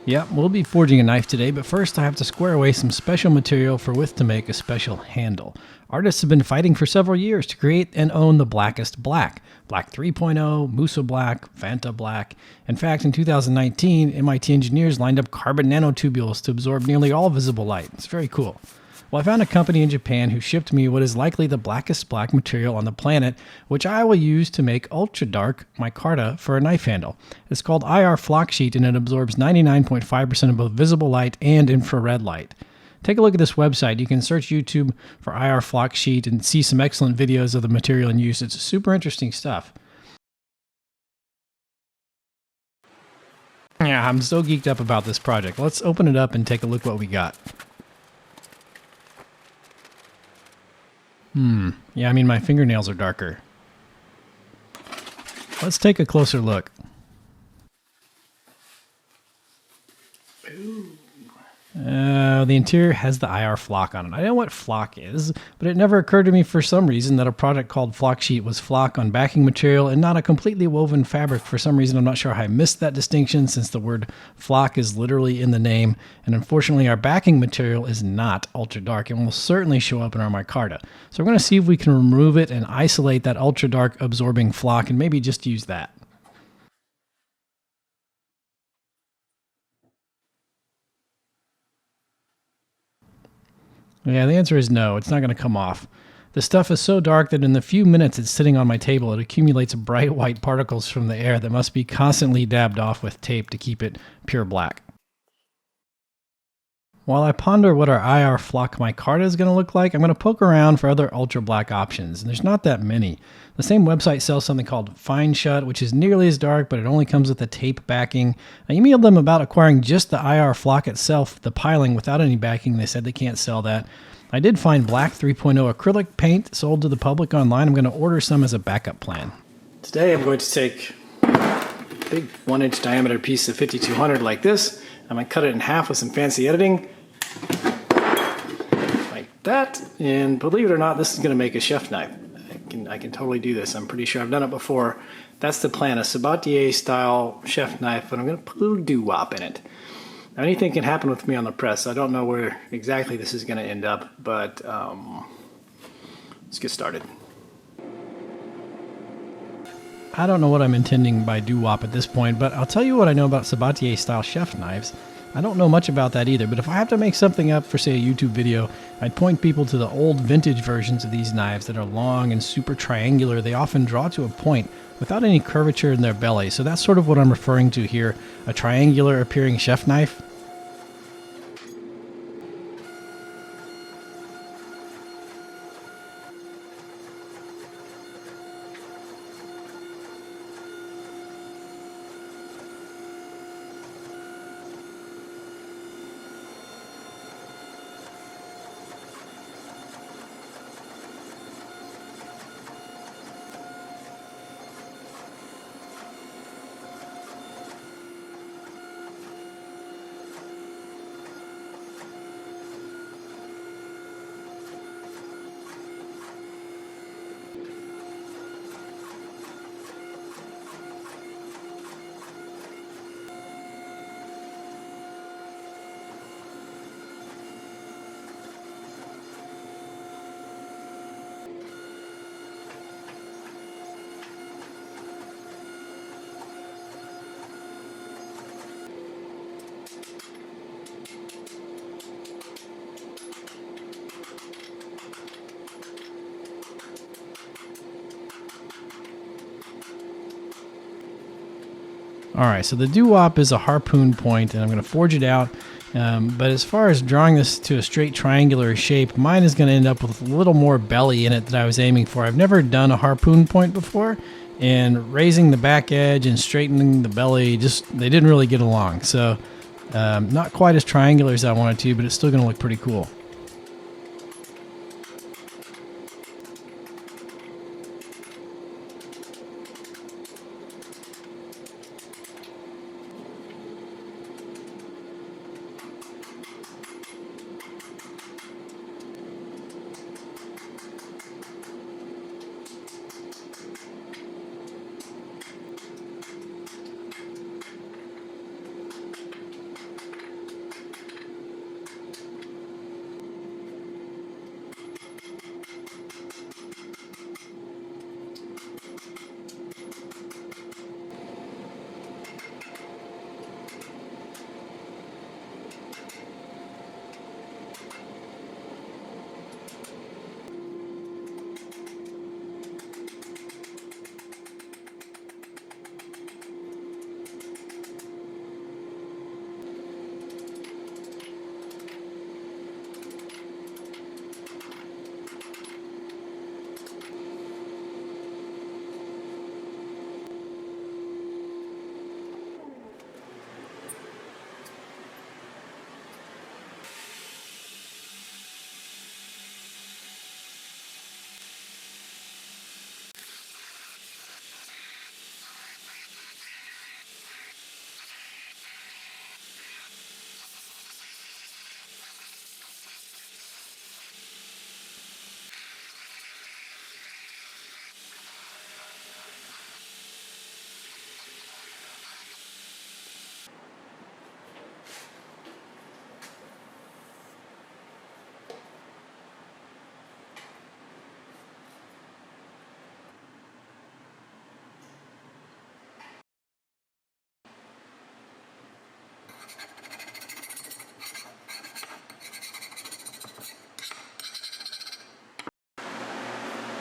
Yep, we'll be forging a knife today, but first I have to square away some special material for with to make a special handle. Artists have been fighting for several years to create and own the blackest black. Black 3.0, Musou Black, Vantablack. In fact, in 2019, MIT engineers lined up carbon nanotubules to absorb nearly all visible light. It's very cool. Well, I found a company in Japan who shipped me what is likely the blackest black material on the planet, which I will use to make ultra dark micarta for a knife handle. It's called IR flock sheet and it absorbs 99.5% of both visible light and infrared light. Take a look at this website. You can search YouTube for IR flock sheet and see some excellent videos of the material in use. It's super interesting stuff. Yeah, I'm so geeked up about this project. Let's open it up and take a look what we got. Yeah, I mean, my fingernails are darker. Let's take a closer look. The interior has the IR flock on it. I know what flock is, but it never occurred to me for some reason that a product called flock sheet was flock on backing material and not a completely woven fabric. For some reason, I'm not sure how I missed that distinction since the word flock is literally in the name. And unfortunately, our backing material is not ultra dark and will certainly show up in our micarta. So we're going to see if we can remove it and isolate that ultra dark absorbing flock and maybe just use that. Yeah, the answer is no. It's not going to come off. The stuff is so dark that in the few minutes it's sitting on my table, it accumulates bright white particles from the air that must be constantly dabbed off with tape to keep it pure black. While I ponder what our IR flock micarta is going to look like, I'm going to poke around for other ultra black options, and there's not that many. The same website sells something called Fine Shut, which is nearly as dark, but it only comes with a tape backing. I emailed them about acquiring just the IR flock itself, the piling, without any backing. They said they can't sell that. I did find Black 3.0 acrylic paint sold to the public online. I'm going to order some as a backup plan. Today I'm going to take a big 1-inch diameter piece of 5200 like this. I'm going to cut it in half with some fancy editing. Like that. And believe it or not, this is going to make a chef knife. I can totally do this. I'm pretty sure I've done it before. That's the plan, a Sabatier style chef knife, but I'm going to put a little doo-wop in it. Now, anything can happen with me on the press. I don't know where exactly this is going to end up, but let's get started. I don't know what I'm intending by doo-wop at this point, but I'll tell you what I know about Sabatier style chef knives. I don't know much about that either, but if I have to make something up for, say, a YouTube video, I'd point people to the old vintage versions of these knives that are long and super triangular. They often draw to a point without any curvature in their belly, so that's sort of what I'm referring to here, a triangular appearing chef knife. Alright, so the doo-wop is a harpoon point, and I'm going to forge it out. But as far as drawing this to a straight triangular shape, mine is going to end up with a little more belly in it than I was aiming for. I've never done a harpoon point before, and raising the back edge and straightening the belly, they didn't really get along. So, not quite as triangular as I wanted to, but it's still going to look pretty cool.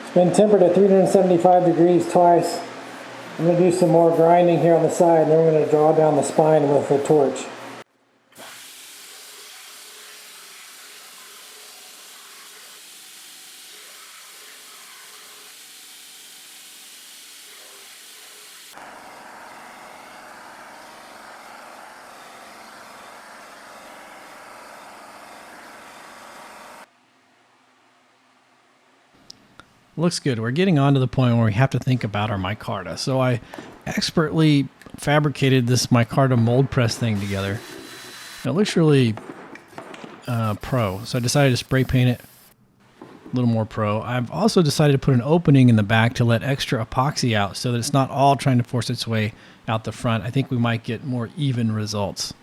It's been tempered at 375 degrees twice. I'm going to do some more grinding here on the side, and then we're going to draw down the spine with a torch. Looks good. We're getting on to the point where we have to think about our micarta. So I expertly fabricated this micarta mold press thing together. It looks really pro. So I decided to spray paint it a little more pro. I've also decided to put an opening in the back to let extra epoxy out so that it's not all trying to force its way out the front. I think we might get more even results.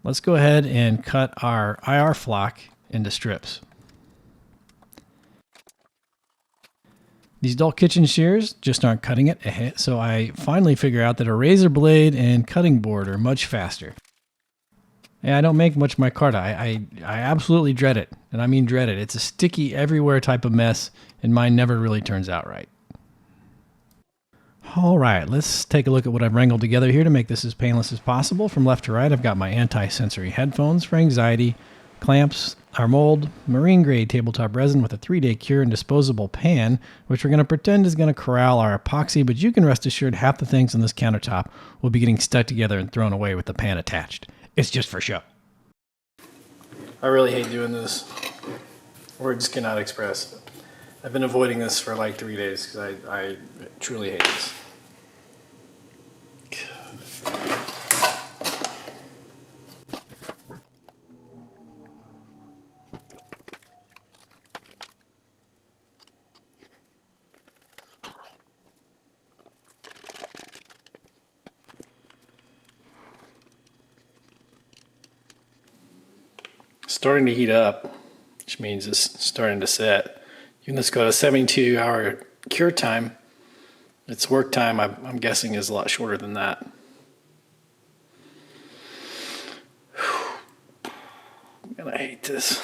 Let's go ahead and cut our IR flock into strips. These dull kitchen shears just aren't cutting it, so I finally figure out that a razor blade and cutting board are much faster. Yeah, I don't make much micarta. I absolutely dread it, and I mean dread it. It's a sticky everywhere type of mess, and mine never really turns out right. All right, let's take a look at what I've wrangled together here to make this as painless as possible. From left to right, I've got my anti-sensory headphones for anxiety, clamps, our mold, marine grade tabletop resin with a 3-day cure and disposable pan, which we're going to pretend is going to corral our epoxy, but you can rest assured half the things on this countertop will be getting stuck together and thrown away with the pan attached. It's just for show. I really hate doing this. Words cannot express. I've been avoiding this for like 3 days because I truly hate this. Starting to heat up, which means it's starting to set. Even though it's got a 72-hour cure time, its work time, I'm guessing, is a lot shorter than that. Man, I hate this.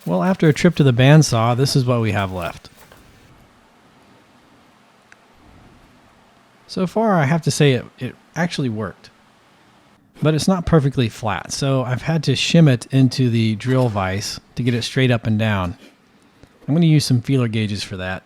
Well, after a trip to the bandsaw, this is what we have left. So far, I have to say it actually worked. But it's not perfectly flat, so I've had to shim it into the drill vise to get it straight up and down. I'm going to use some feeler gauges for that.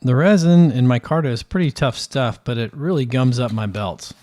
The resin in micarta is pretty tough stuff, but it really gums up my belts.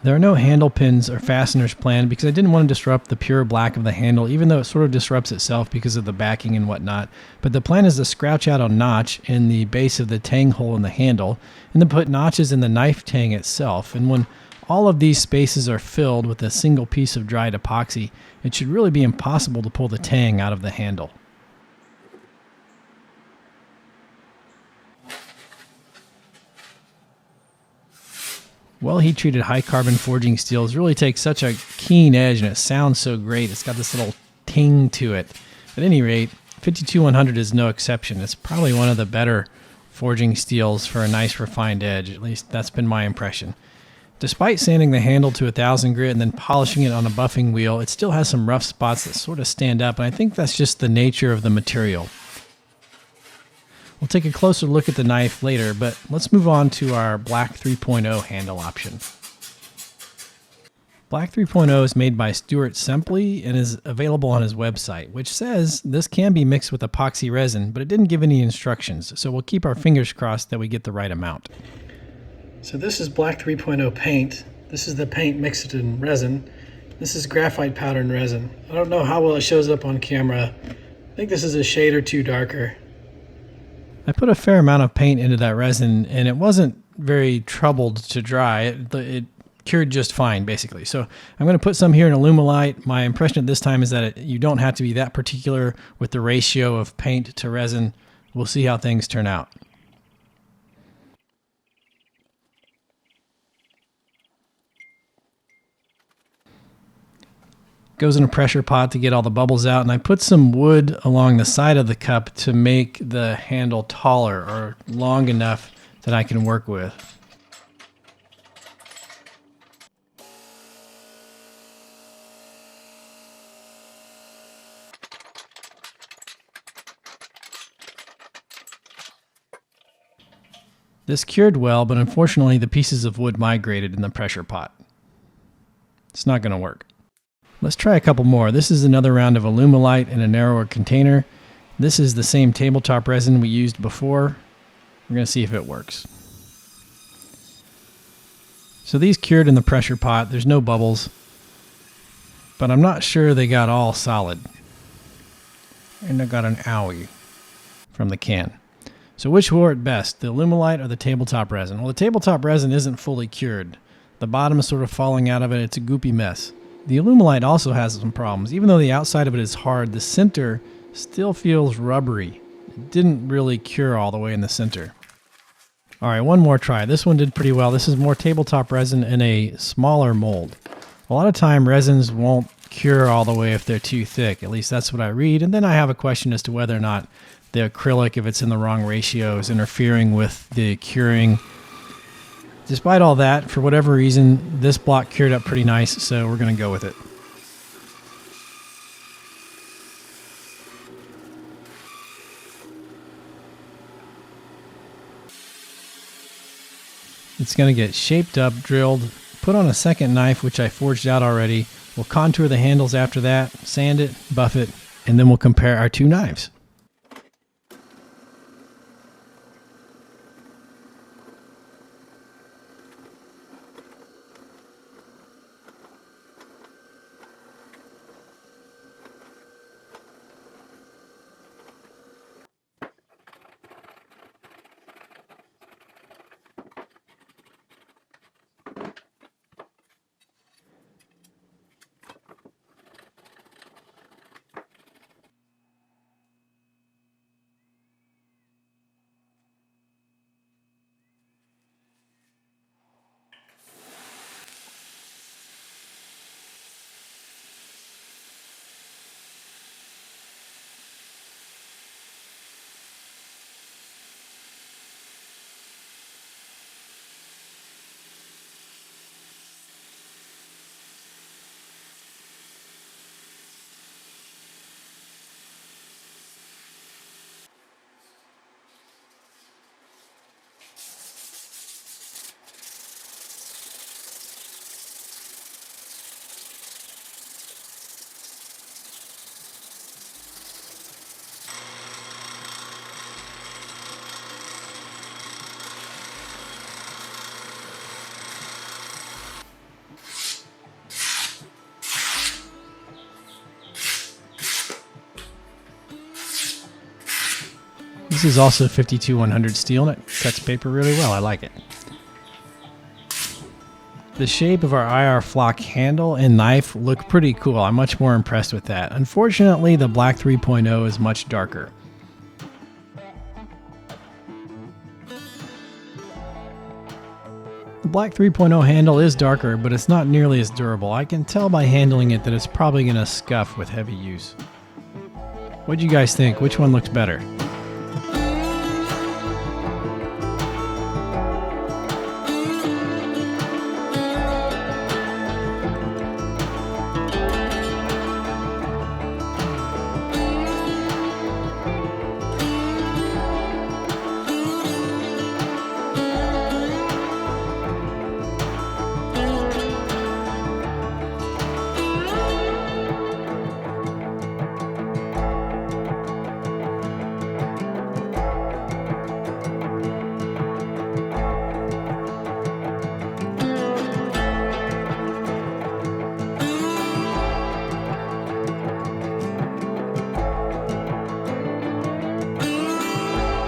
There are no handle pins or fasteners planned because I didn't want to disrupt the pure black of the handle, even though it sort of disrupts itself because of the backing and whatnot. But the plan is to scratch out a notch in the base of the tang hole in the handle, and then put notches in the knife tang itself. And when all of these spaces are filled with a single piece of dried epoxy, it should really be impossible to pull the tang out of the handle. Well heat-treated high-carbon forging steels really take such a keen edge, and it sounds so great. It's got this little ting to it. At any rate, 52100 is no exception. It's probably one of the better forging steels for a nice refined edge. At least that's been my impression. Despite sanding the handle to 1000 grit and then polishing it on a buffing wheel, it still has some rough spots that sort of stand up, and I think that's just the nature of the material. We'll take a closer look at the knife later, but let's move on to our Black 3.0 handle option. Black 3.0 is made by Stuart Sempley and is available on his website, which says this can be mixed with epoxy resin, but it didn't give any instructions, so we'll keep our fingers crossed that we get the right amount. So this is Black 3.0 paint. This is the paint mixed in resin. This is graphite powder and resin. I don't know how well it shows up on camera. I think this is a shade or two darker. I put a fair amount of paint into that resin, and it wasn't very troubled to dry. It cured just fine, basically. So I'm going to put some here in Alumilite. My impression at this time is that you don't have to be that particular with the ratio of paint to resin. We'll see how things turn out. Goes in a pressure pot to get all the bubbles out, and I put some wood along the side of the cup to make the handle taller or long enough that I can work with. This cured well, but unfortunately the pieces of wood migrated in the pressure pot. It's not going to work. Let's try a couple more. This is another round of Alumilite in a narrower container. This is the same tabletop resin we used before. We're going to see if it works. So these cured in the pressure pot. There's no bubbles, but I'm not sure they got all solid. And I got an owie from the can. So which wore it best, the Alumilite or the tabletop resin? Well, the tabletop resin isn't fully cured. The bottom is sort of falling out of it. It's a goopy mess. The Alumilite also has some problems. Even though the outside of it is hard, the center still feels rubbery. It didn't really cure all the way in the center. All right, one more try. This one did pretty well. This is more tabletop resin in a smaller mold. A lot of time resins won't cure all the way if they're too thick. At least that's what I read. And then I have a question as to whether or not the acrylic, if it's in the wrong ratio, is interfering with the curing. Despite all that, for whatever reason, this block cured up pretty nice, so we're going to go with it. It's going to get shaped up, drilled, put on a second knife, which I forged out already. We'll contour the handles after that, sand it, buff it, and then we'll compare our two knives. This is also 52-100 steel, and it cuts paper really well. I like it. The shape of our IR flock handle and knife look pretty cool. I'm much more impressed with that. Unfortunately, the Black 3.0 is much darker. The Black 3.0 handle is darker, but it's not nearly as durable. I can tell by handling it that it's probably going to scuff with heavy use. What do you guys think? Which one looks better?